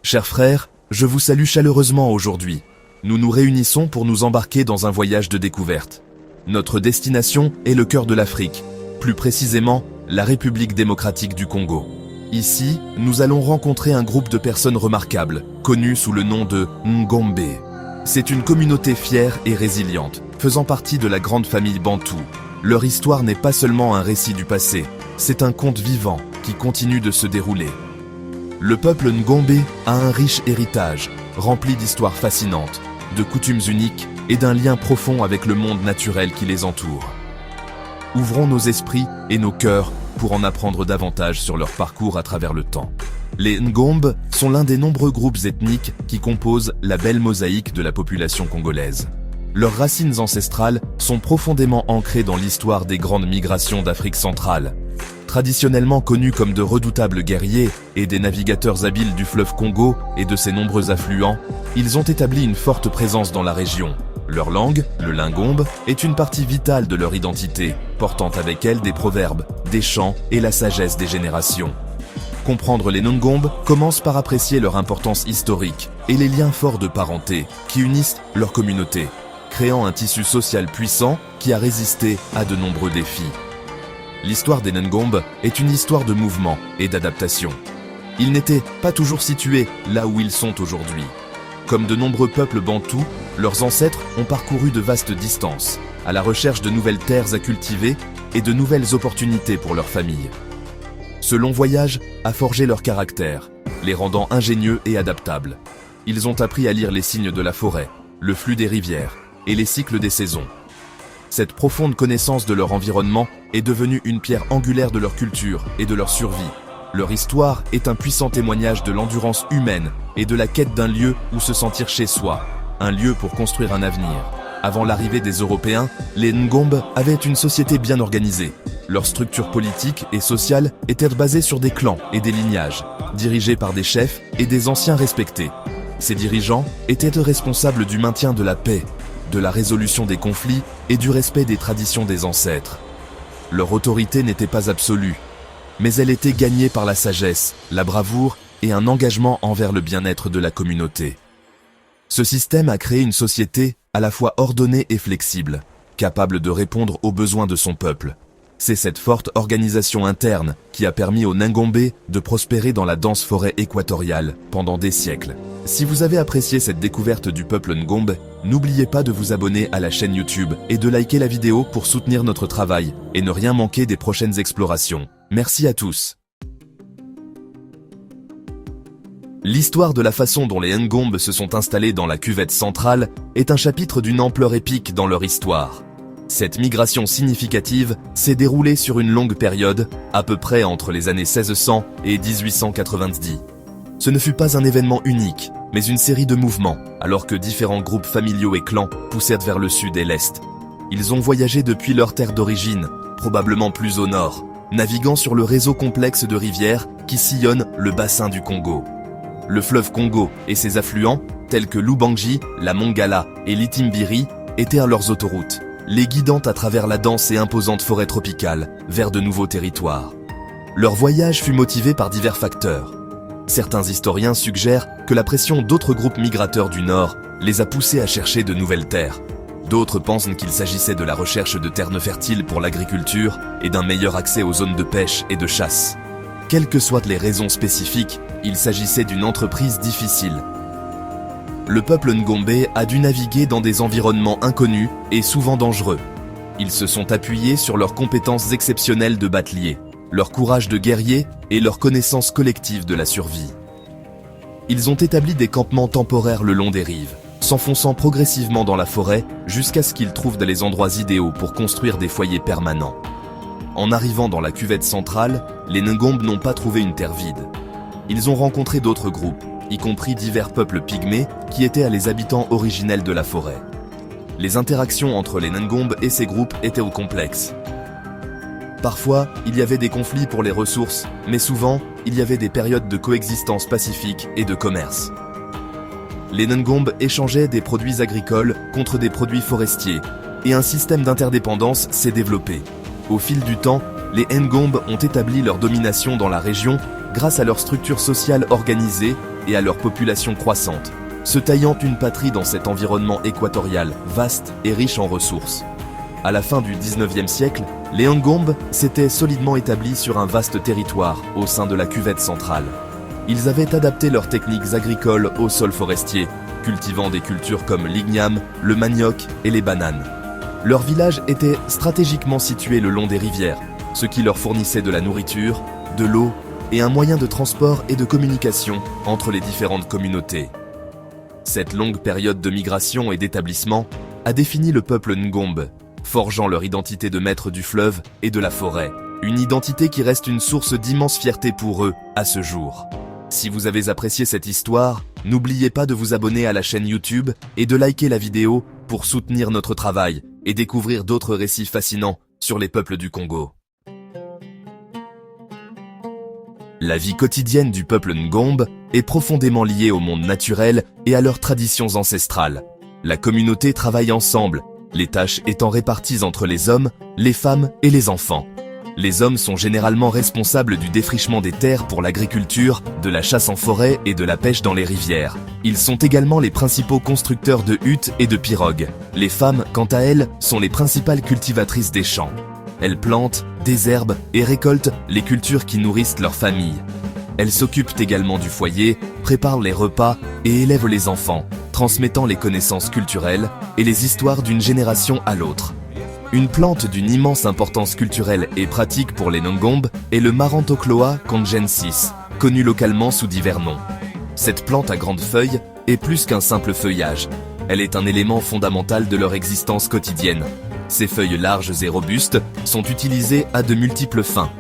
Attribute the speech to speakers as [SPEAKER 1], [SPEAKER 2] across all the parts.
[SPEAKER 1] Chers frères, je vous salue chaleureusement aujourd'hui. Nous nous réunissons pour nous embarquer dans un voyage de découverte. Notre destination est le cœur de l'Afrique, plus précisément la République démocratique du Congo. Ici, nous allons rencontrer un groupe de personnes remarquables, connues sous le nom de Ngombe. C'est une communauté fière et résiliente, faisant partie de la grande famille bantoue. Leur histoire n'est pas seulement un récit du passé, c'est un conte vivant qui continue de se dérouler. Le peuple Ngombe a un riche héritage, rempli d'histoires fascinantes, de coutumes uniques et d'un lien profond avec le monde naturel qui les entoure. Ouvrons nos esprits et nos cœurs pour en apprendre davantage sur leur parcours à travers le temps. Les Ngombe sont l'un des nombreux groupes ethniques qui composent la belle mosaïque de la population congolaise. Leurs racines ancestrales sont profondément ancrées dans l'histoire des grandes migrations d'Afrique centrale. Traditionnellement connus comme de redoutables guerriers et des navigateurs habiles du fleuve Congo et de ses nombreux affluents, ils ont établi une forte présence dans la région. Leur langue, le lingombe, est une partie vitale de leur identité, portant avec elle des proverbes, des chants et la sagesse des générations. Comprendre les Ngombe commence par apprécier leur importance historique et les liens forts de parenté qui unissent leur communauté, créant un tissu social puissant qui a résisté à de nombreux défis. L'histoire des Ngombe est une histoire de mouvement et d'adaptation. Ils n'étaient pas toujours situés là où ils sont aujourd'hui. Comme de nombreux peuples bantous, leurs ancêtres ont parcouru de vastes distances, à la recherche de nouvelles terres à cultiver et de nouvelles opportunités pour leur famille. Ce long voyage a forgé leur caractère, les rendant ingénieux et adaptables. Ils ont appris à lire les signes de la forêt, le flux des rivières et les cycles des saisons. Cette profonde connaissance de leur environnement est devenue une pierre angulaire de leur culture et de leur survie. Leur histoire est un puissant témoignage de l'endurance humaine et de la quête d'un lieu où se sentir chez soi, un lieu pour construire un avenir. Avant l'arrivée des Européens, les Ngombe avaient une société bien organisée. Leur structure politique et sociale était basée sur des clans et des lignages, dirigés par des chefs et des anciens respectés. Ces dirigeants étaient responsables du maintien de la paix, de la résolution des conflits et du respect des traditions des ancêtres. Leur autorité n'était pas absolue, mais elle était gagnée par la sagesse, la bravoure et un engagement envers le bien-être de la communauté. Ce système a créé une société à la fois ordonnée et flexible, capable de répondre aux besoins de son peuple. C'est cette forte organisation interne qui a permis aux Ngombe de prospérer dans la dense forêt équatoriale pendant des siècles. Si vous avez apprécié cette découverte du peuple Ngombe, n'oubliez pas de vous abonner à la chaîne YouTube et de liker la vidéo pour soutenir notre travail et ne rien manquer des prochaines explorations. Merci à tous. L'histoire de la façon dont les Ngombe se sont installés dans la cuvette centrale est un chapitre d'une ampleur épique dans leur histoire. Cette migration significative s'est déroulée sur une longue période, à peu près entre les années 1600 et 1890. Ce ne fut pas un événement unique, mais une série de mouvements, alors que différents groupes familiaux et clans poussèrent vers le sud et l'est. Ils ont voyagé depuis leur terre d'origine, probablement plus au nord, naviguant sur le réseau complexe de rivières qui sillonnent le bassin du Congo. Le fleuve Congo et ses affluents, tels que l'Ubangi, la Mongala et l'Itimbiri, étaient à leurs autoroutes, les guidant à travers la dense et imposante forêt tropicale vers de nouveaux territoires. Leur voyage fut motivé par divers facteurs. Certains historiens suggèrent que la pression d'autres groupes migrateurs du Nord les a poussés à chercher de nouvelles terres. D'autres pensent qu'il s'agissait de la recherche de terres fertiles pour l'agriculture et d'un meilleur accès aux zones de pêche et de chasse. Quelles que soient les raisons spécifiques, il s'agissait d'une entreprise difficile. Le peuple Ngombe a dû naviguer dans des environnements inconnus et souvent dangereux. Ils se sont appuyés sur leurs compétences exceptionnelles de bateliers, leur courage de guerrier et leur connaissance collective de la survie. Ils ont établi des campements temporaires le long des rives, s'enfonçant progressivement dans la forêt jusqu'à ce qu'ils trouvent les endroits idéaux pour construire des foyers permanents. En arrivant dans la cuvette centrale, les Ngombe n'ont pas trouvé une terre vide. Ils ont rencontré d'autres groupes, y compris divers peuples pygmées qui étaient les habitants originels de la forêt. Les interactions entre les Ngombe et ces groupes étaient complexes. Parfois, il y avait des conflits pour les ressources, mais souvent, il y avait des périodes de coexistence pacifique et de commerce. Les Ngombe échangeaient des produits agricoles contre des produits forestiers, et un système d'interdépendance s'est développé. Au fil du temps, les Ngombe ont établi leur domination dans la région grâce à leur structure sociale organisée et à leur population croissante, se taillant une patrie dans cet environnement équatorial, vaste et riche en ressources. À la fin du 19e siècle, les Ngombe s'étaient solidement établis sur un vaste territoire au sein de la cuvette centrale. Ils avaient adapté leurs techniques agricoles au sol forestier, cultivant des cultures comme l'igname, le manioc et les bananes. Leur village était stratégiquement situé le long des rivières, ce qui leur fournissait de la nourriture, de l'eau et un moyen de transport et de communication entre les différentes communautés. Cette longue période de migration et d'établissement a défini le peuple Ngombe, forgeant leur identité de maître du fleuve et de la forêt, une identité qui reste une source d'immense fierté pour eux à ce jour. Si vous avez apprécié cette histoire, n'oubliez pas de vous abonner à la chaîne YouTube et de liker la vidéo pour soutenir notre travail et découvrir d'autres récits fascinants sur les peuples du Congo. La vie quotidienne du peuple Ngombe est profondément liée au monde naturel et à leurs traditions ancestrales. La communauté travaille ensemble, les tâches étant réparties entre les hommes, les femmes et les enfants. Les hommes sont généralement responsables du défrichement des terres pour l'agriculture, de la chasse en forêt et de la pêche dans les rivières. Ils sont également les principaux constructeurs de huttes et de pirogues. Les femmes, quant à elles, sont les principales cultivatrices des champs. Elles plantent, désherbent et récoltent les cultures qui nourrissent leur famille. Elles s'occupent également du foyer, préparent les repas et élèvent les enfants, transmettant les connaissances culturelles et les histoires d'une génération à l'autre. Une plante d'une immense importance culturelle et pratique pour les Ngombe est le Marantocloa congensis, connu localement sous divers noms. Cette plante à grandes feuilles est plus qu'un simple feuillage. Elle est un élément fondamental de leur existence quotidienne. Ces feuilles larges et robustes sont utilisées à de multiples fins.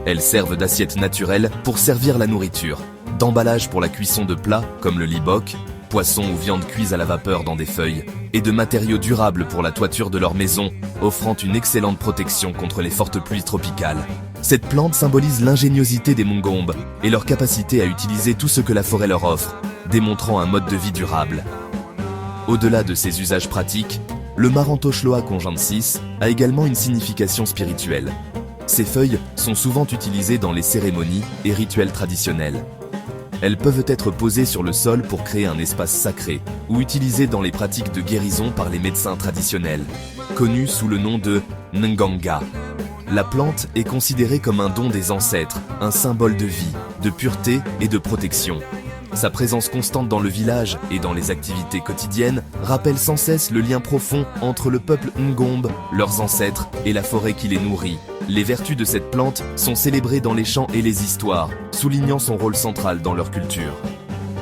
[SPEAKER 1] Elles servent d'assiette naturelle pour servir la nourriture, d'emballage pour la cuisson de plats comme le liboc, poissons ou viande cuits à la vapeur dans des feuilles, et de matériaux durables pour la toiture de leur maison, offrant une excellente protection contre les fortes pluies tropicales. Cette plante symbolise l'ingéniosité des Ngombe et leur capacité à utiliser tout ce que la forêt leur offre, démontrant un mode de vie durable. Au-delà de ses usages pratiques, le Marantocloa congensis a également une signification spirituelle. Ces feuilles sont souvent utilisées dans les cérémonies et rituels traditionnels. Elles peuvent être posées sur le sol pour créer un espace sacré ou utilisées dans les pratiques de guérison par les médecins traditionnels, connus sous le nom de Nganga. La plante est considérée comme un don des ancêtres, un symbole de vie, de pureté et de protection. Sa présence constante dans le village et dans les activités quotidiennes rappelle sans cesse le lien profond entre le peuple Ngombe, leurs ancêtres et la forêt qui les nourrit. Les vertus de cette plante sont célébrées dans les chants et les histoires, soulignant son rôle central dans leur culture.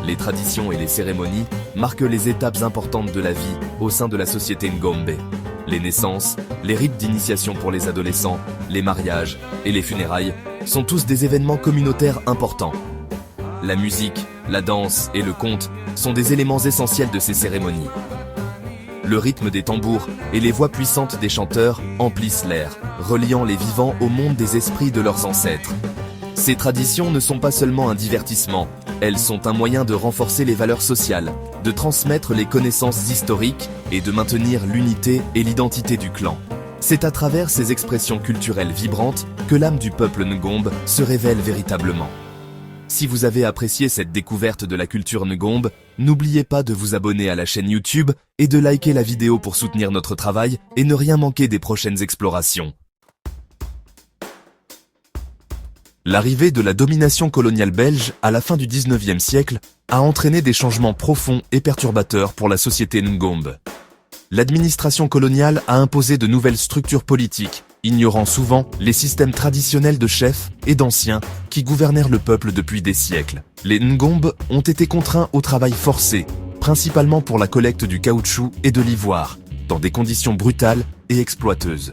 [SPEAKER 1] Les traditions et les cérémonies marquent les étapes importantes de la vie au sein de la société Ngombe. Les naissances, les rites d'initiation pour les adolescents, les mariages et les funérailles sont tous des événements communautaires importants. La musique, la danse et le conte sont des éléments essentiels de ces cérémonies. Le rythme des tambours et les voix puissantes des chanteurs emplissent l'air, reliant les vivants au monde des esprits de leurs ancêtres. Ces traditions ne sont pas seulement un divertissement, elles sont un moyen de renforcer les valeurs sociales, de transmettre les connaissances historiques et de maintenir l'unité et l'identité du clan. C'est à travers ces expressions culturelles vibrantes que l'âme du peuple Ngombe se révèle véritablement. Si vous avez apprécié cette découverte de la culture Ngombe, n'oubliez pas de vous abonner à la chaîne YouTube et de liker la vidéo pour soutenir notre travail et ne rien manquer des prochaines explorations. L'arrivée de la domination coloniale belge à la fin du 19e siècle a entraîné des changements profonds et perturbateurs pour la société Ngombe. L'administration coloniale a imposé de nouvelles structures politiques, ignorant souvent les systèmes traditionnels de chefs et d'anciens qui gouvernèrent le peuple depuis des siècles. Les Ngombe ont été contraints au travail forcé, principalement pour la collecte du caoutchouc et de l'ivoire, dans des conditions brutales et exploiteuses.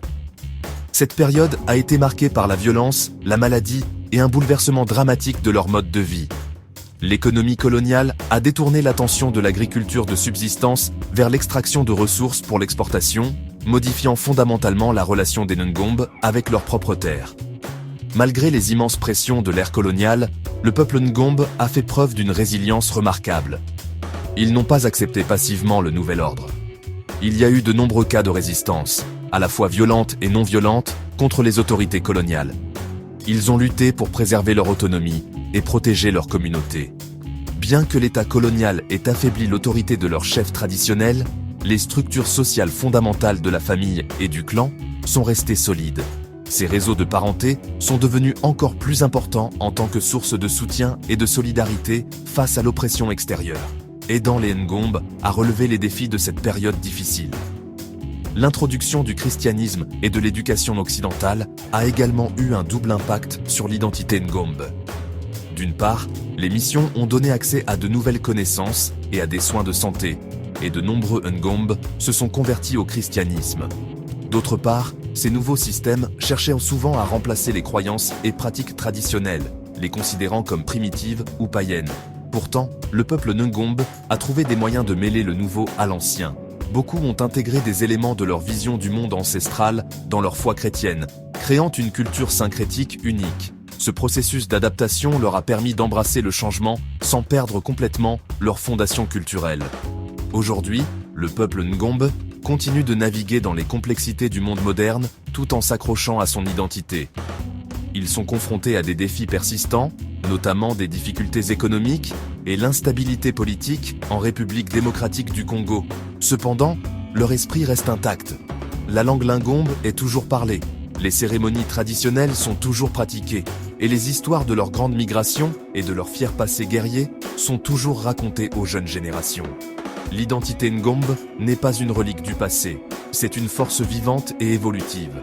[SPEAKER 1] Cette période a été marquée par la violence, la maladie et un bouleversement dramatique de leur mode de vie. L'économie coloniale a détourné l'attention de l'agriculture de subsistance vers l'extraction de ressources pour l'exportation, modifiant fondamentalement la relation des Ngombe avec leurs propres terres. Malgré les immenses pressions de l'ère coloniale, le peuple Ngombe a fait preuve d'une résilience remarquable. Ils n'ont pas accepté passivement le nouvel ordre. Il y a eu de nombreux cas de résistance, à la fois violente et non violente, contre les autorités coloniales. Ils ont lutté pour préserver leur autonomie et protéger leur communauté. Bien que l'État colonial ait affaibli l'autorité de leur chef traditionnel, les structures sociales fondamentales de la famille et du clan sont restées solides. Ces réseaux de parenté sont devenus encore plus importants en tant que source de soutien et de solidarité face à l'oppression extérieure, aidant les Ngombe à relever les défis de cette période difficile. L'introduction du christianisme et de l'éducation occidentale a également eu un double impact sur l'identité Ngombe. D'une part, les missions ont donné accès à de nouvelles connaissances et à des soins de santé, et de nombreux Ngombe se sont convertis au christianisme. D'autre part, ces nouveaux systèmes cherchaient souvent à remplacer les croyances et pratiques traditionnelles, les considérant comme primitives ou païennes. Pourtant, le peuple Ngombe a trouvé des moyens de mêler le nouveau à l'ancien. Beaucoup ont intégré des éléments de leur vision du monde ancestral dans leur foi chrétienne, créant une culture syncrétique unique. Ce processus d'adaptation leur a permis d'embrasser le changement sans perdre complètement leur fondation culturelle. Aujourd'hui, le peuple Ngombe continue de naviguer dans les complexités du monde moderne tout en s'accrochant à son identité. Ils sont confrontés à des défis persistants, notamment des difficultés économiques et l'instabilité politique en République démocratique du Congo. Cependant, leur esprit reste intact. La langue lingombe est toujours parlée, les cérémonies traditionnelles sont toujours pratiquées, et les histoires de leur grande migration et de leur fier passé guerrier sont toujours racontées aux jeunes générations. L'identité Ngombe n'est pas une relique du passé, c'est une force vivante et évolutive.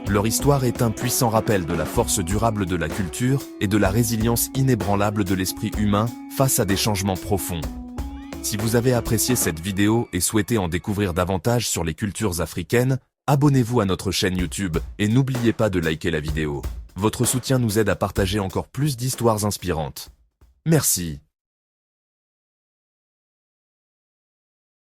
[SPEAKER 1] Leur histoire est un puissant rappel de la force durable de la culture et de la résilience inébranlable de l'esprit humain face à des changements profonds. Si vous avez apprécié cette vidéo et souhaitez en découvrir davantage sur les cultures africaines, abonnez-vous à notre chaîne YouTube et n'oubliez pas de liker la vidéo. Votre soutien nous aide à partager encore plus d'histoires inspirantes. Merci.